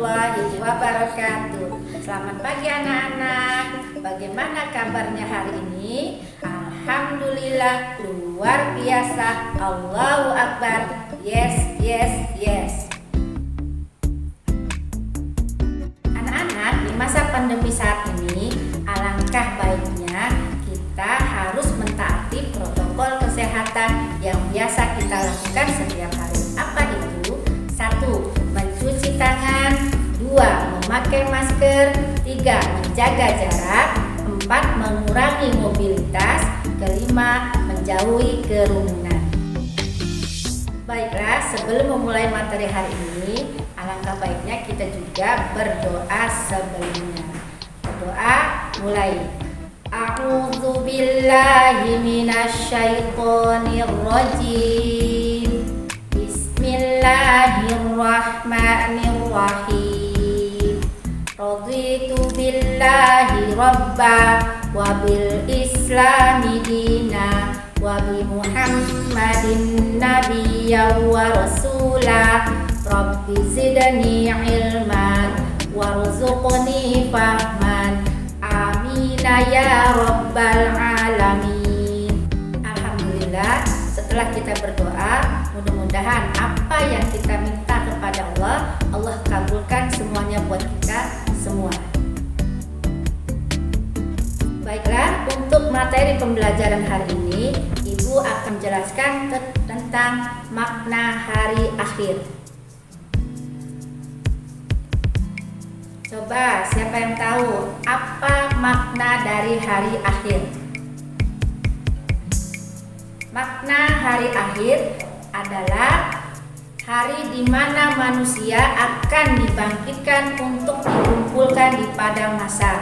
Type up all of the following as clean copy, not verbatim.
warahmatullahi wabarakatuh. Selamat pagi anak-anak. Bagaimana kabarnya hari ini? Alhamdulillah, luar biasa. Allahu Akbar. Yes, yes, yes. Anak-anak, di masa pandemi saat ini, alangkah baiknya kita harus mentaati protokol kesehatan yang biasa kita lakukan setiap hari. Apa itu? 1. Mencuci tangan. 2. Memakai masker. 3. Menjaga jarak. 4. Mengurangi mobilitas. 5. Menjauhi kerumunan. Baiklah, sebelum memulai materi hari ini, alangkah baiknya kita juga berdoa sebelumnya. Berdoa mulai. A'udzu billahi minasyaitonir rajim. Bismillahirrahmanirrahim. Raditu billahi rabba wa bil islami dina wa bi Muhammadin nabiyya wa rasula. Rabbi zidni ilman warzuqni fahman. Amin ya rabbal alamin. Alhamdulillah, setelah kita berdoa, mudah-mudahan apa yang kita minta kepada Allah, Allah kabulkan semuanya buat kita semua. Baiklah, untuk materi pembelajaran hari ini, Ibu akan menjelaskan tentang makna hari akhir. Coba, siapa yang tahu apa makna dari hari akhir? Makna hari akhir adalah hari di mana manusia akan dibangkitkan untuk dikumpulkan di padang mahsyar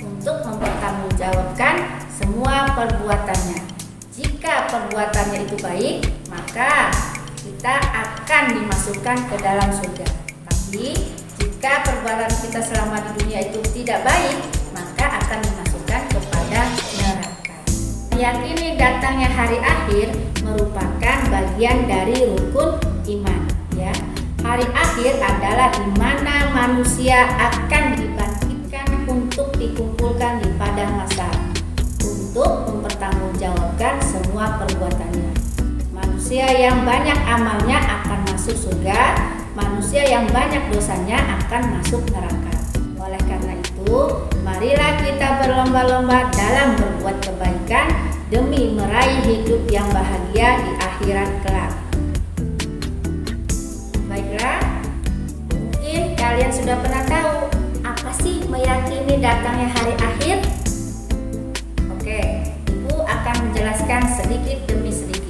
untuk mempertanggungjawabkan semua perbuatannya. Jika perbuatannya itu baik, maka kita akan dimasukkan ke dalam surga. Tapi jika perbuatan kita selama di dunia itu tidak baik, maka akan dimasukkan kepada neraka. Meyakini datangnya hari akhir merupakan bagian dari rukun iman. Ya, hari akhir adalah di mana manusia akan dibangkitkan untuk dikumpulkan di padang mahsyar untuk mempertanggungjawabkan semua perbuatannya. Manusia yang banyak amalnya akan masuk surga. Manusia yang banyak dosanya akan masuk neraka. Oleh karena itu, marilah kita berlomba-lomba dalam berbuat kebaikan demi meraih hidup yang bahagia di akhirat kelak. Baiklah, mungkin kalian sudah pernah tahu apa sih meyakini datangnya hari akhir? Oke, Ibu akan menjelaskan sedikit demi sedikit.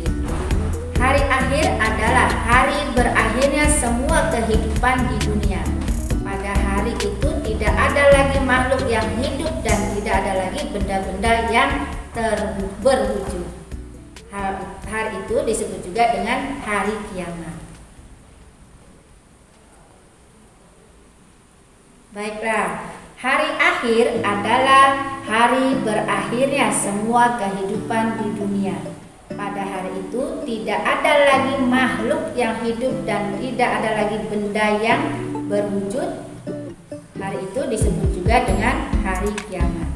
Hari akhir adalah hari berakhirnya semua kehidupan di dunia. Pada hari itu tidak ada lagi makhluk yang hidup dan tidak ada lagi benda-benda yang berwujud. Hari itu disebut juga dengan hari kiamat. Baiklah, hari akhir adalah hari berakhirnya semua kehidupan di dunia. Pada hari itu tidak ada lagi makhluk yang hidup dan tidak ada lagi benda yang berwujud. Hari itu disebut juga dengan hari kiamat.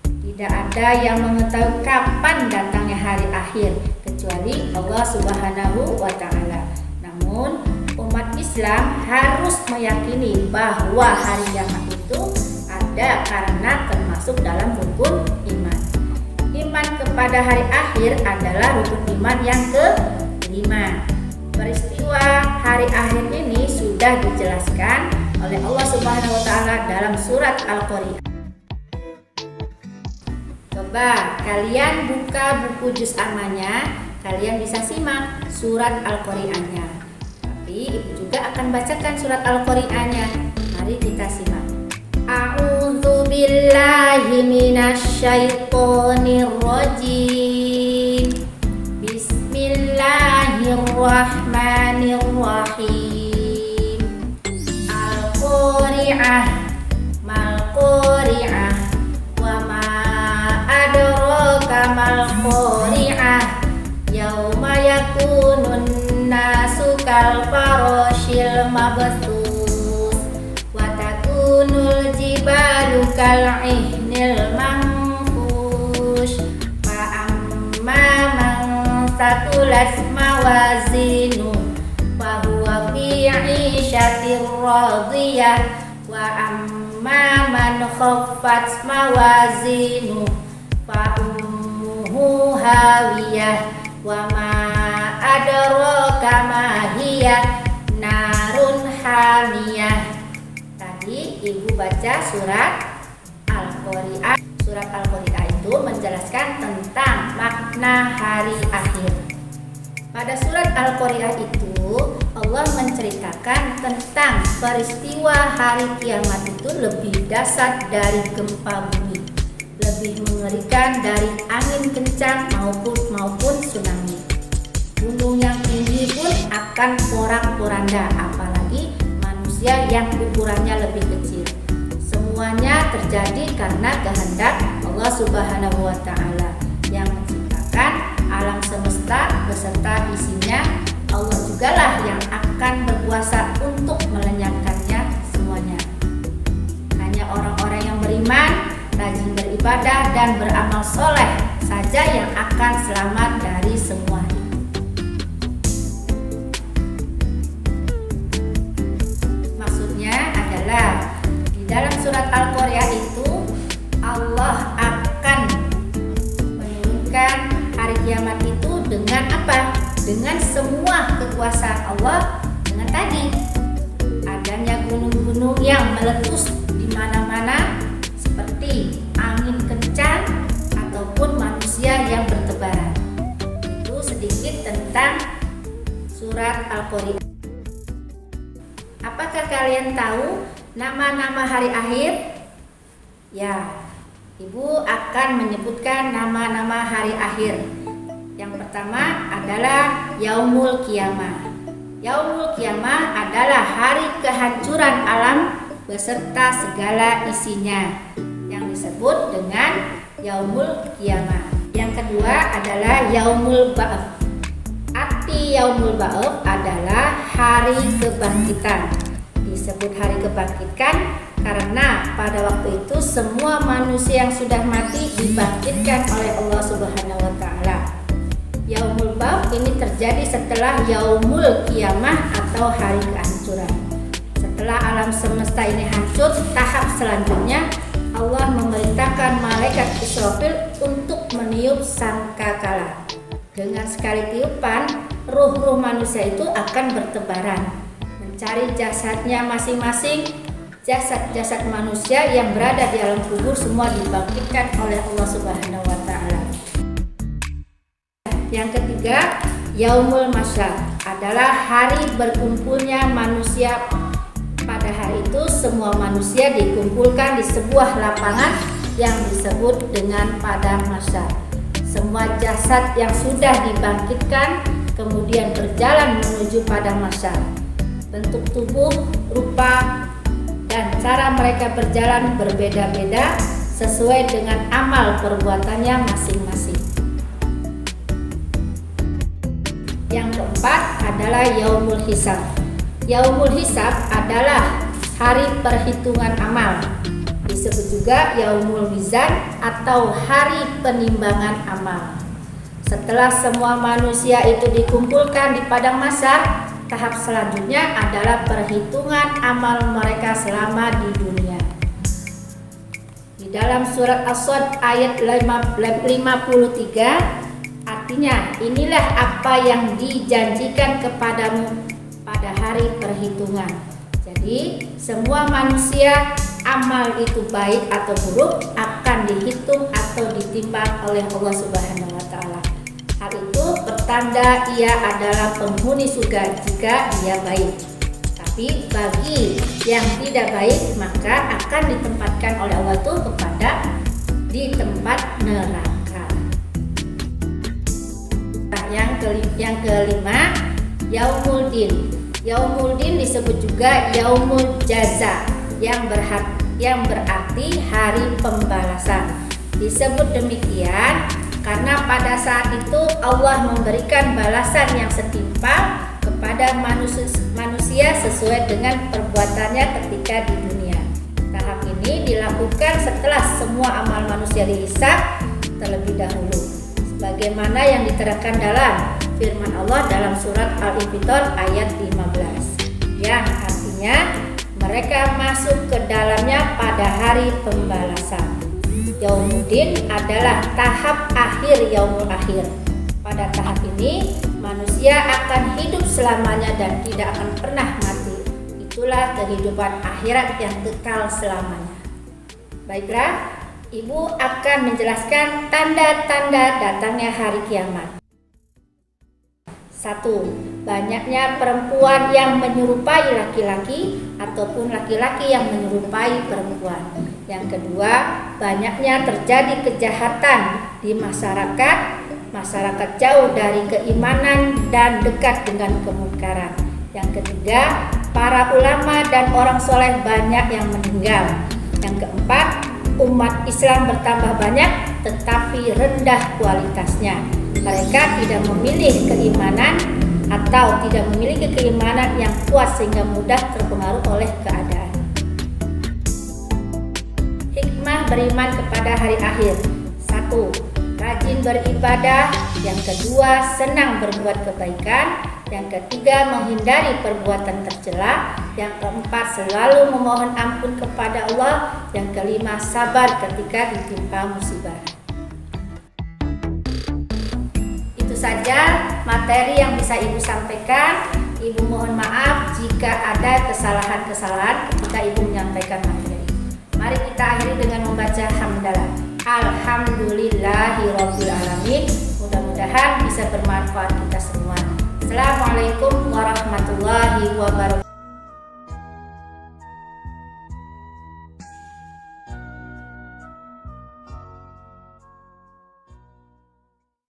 Tidak ada yang mengetahui kapan datangnya hari akhir kecuali Allah Subhanahu wa Ta'ala. Namun umat Islam harus meyakini bahwa hari kiamat itu ada karena termasuk dalam rukun iman. Iman kepada hari akhir adalah rukun iman yang kelima. Peristiwa hari akhir ini sudah dijelaskan oleh Allah Subhanahu wa Ta'ala dalam surat Al-Qari'ah. Coba kalian buka buku juz ammanya, kalian bisa simak surat Al-Qari'ahnya. Tapi Ibu juga akan bacakan surat Al-Qari'ahnya. Mari kita simak. A'udzu billahi minasyaitonir rajim. Bismillahirrahmanirrahim. Al-Qari'ah mal Qari'ah wa ma adraka mal Qari'ah. Yauma yakunun nasu kal farashil mabthus wa kal'ihnil manfush. Fa amma man thaqulat mawazinu fa huwa fi 'ishatir radiyah. Wa amma man khaffat mawazinu fa ummuhu hawiyah. Wa ma adraka ma hiya narun hamiyah. Tadi Ibu baca surat Al-Qari'ah. Surat Al-Qari'ah itu menjelaskan tentang makna hari akhir. Pada surat Al-Qari'ah itu Allah menceritakan tentang peristiwa hari kiamat itu lebih dahsyat dari gempa bumi, lebih mengerikan dari angin kencang maupun tsunami. Gunung yang tinggi pun akan porak-poranda, apalagi manusia yang ukurannya lebih kecil. Semuanya terjadi karena kehendak Allah Subhanahu wa Ta'ala yang menciptakan alam semesta beserta isinya. Allah jugalah yang akan berkuasa untuk melenyapkannya semuanya. Hanya orang-orang yang beriman, rajin beribadah dan beramal soleh saja yang akan selamat dari semua itu. Maksudnya adalah di dalam surat Al-Qari'ah itu Allah akan menurunkan hari kiamat itu dengan apa? Dengan semua kekuasaan Allah, dengan tadi adanya gunung-gunung yang meletus di mana-mana, seperti angin kencang ataupun manusia yang bertebaran. Itu sedikit tentang surat Al-Qari'ah. Apakah kalian tahu nama-nama hari akhir? Ya, Ibu akan menyebutkan nama-nama hari akhir. Yang pertama adalah Yaumul Qiyamah. Yaumul Qiyamah adalah hari kehancuran alam beserta segala isinya yang disebut dengan Yaumul Qiyamah. Yang kedua adalah Yaumul Ba'ats. Arti Yaumul Ba'ats adalah hari kebangkitan. Disebut hari kebangkitan karena pada waktu itu semua manusia yang sudah mati dibangkitkan oleh Allah Subhanahu wa Ta'ala. Yaumul Ba'ats ini terjadi setelah Yaumul Qiyamah atau hari kehancuran. Setelah alam semesta ini hancur, tahap selanjutnya Allah memerintahkan malaikat Israfil untuk meniup sangkakala. Dengan sekali tiupan, ruh-ruh manusia itu akan bertebaran, mencari jasadnya masing-masing. Jasad-jasad manusia yang berada di alam kubur semua dibangkitkan oleh Allah Subhanahu wa Ta'ala. Yang ketiga, Yaumul Masyar adalah hari berkumpulnya manusia. Pada hari itu semua manusia dikumpulkan di sebuah lapangan yang disebut dengan Padang Masyar. Semua jasad yang sudah dibangkitkan kemudian berjalan menuju Padang Masyar. Bentuk tubuh, rupa, dan cara mereka berjalan berbeda-beda sesuai dengan amal perbuatannya masing-masing. Yang keempat adalah Yaumul Hisab. Yaumul Hisab adalah hari perhitungan amal. Disebut juga Yaumul Mizan atau hari penimbangan amal. Setelah semua manusia itu dikumpulkan di Padang Masyar, tahap selanjutnya adalah perhitungan amal mereka selama di dunia. Di dalam surat As-Sadd ayat 53, artinya inilah apa yang dijanjikan kepadamu pada hari perhitungan. Jadi semua manusia amal itu baik atau buruk akan dihitung atau ditimbang oleh Allah Subhanahu wa Ta'ala. Hal itu pertanda ia adalah penghuni surga jika ia baik. Tapi bagi yang tidak baik maka akan ditempatkan oleh Allah itu di tempat neraka. Yang kelima, Yaumul Din. Yaumul Din disebut juga Yaumul Jaza yang berarti hari pembalasan. Disebut demikian karena pada saat itu Allah memberikan balasan yang setimpal kepada manusia sesuai dengan perbuatannya ketika di dunia. Tahap ini dilakukan setelah semua amal manusia dihisab terlebih dahulu, sebagaimana yang diterangkan dalam firman Allah dalam surat Al-Infitor ayat 15, yang artinya mereka masuk ke dalamnya pada hari pembalasan. Yaumuddin adalah tahap akhir yaumul akhir. Pada tahap ini manusia akan hidup selamanya dan tidak akan pernah mati. Itulah kehidupan akhirat yang kekal selamanya. Baiklah, Ibu akan menjelaskan tanda-tanda datangnya hari kiamat. 1. Banyaknya perempuan yang menyerupai laki-laki ataupun laki-laki yang menyerupai perempuan. Yang kedua, banyaknya terjadi kejahatan di masyarakat jauh dari keimanan dan dekat dengan kemungkaran. Yang ketiga, para ulama dan orang soleh banyak yang meninggal. Yang keempat, umat Islam bertambah banyak tetapi rendah kualitasnya. Mereka tidak memilih keimanan atau tidak memiliki keimanan yang kuat sehingga mudah terpengaruh oleh keadaan. Hikmah beriman kepada hari akhir. 1. Rajin beribadah. Yang kedua, senang berbuat kebaikan. Yang ketiga, menghindari perbuatan tercela. Yang keempat, selalu memohon ampun kepada Allah. Yang kelima, sabar ketika ditimpa musibah. Itu saja materi yang bisa Ibu sampaikan. Ibu mohon maaf jika ada kesalahan-kesalahan ketika Ibu menyampaikan materi. Mari kita akhiri dengan membaca hamdalah. Alhamdulillahirabbil alamin. Mudah-mudahan bisa bermanfaat kita semua. Assalamualaikum warahmatullahi wabarakatuh.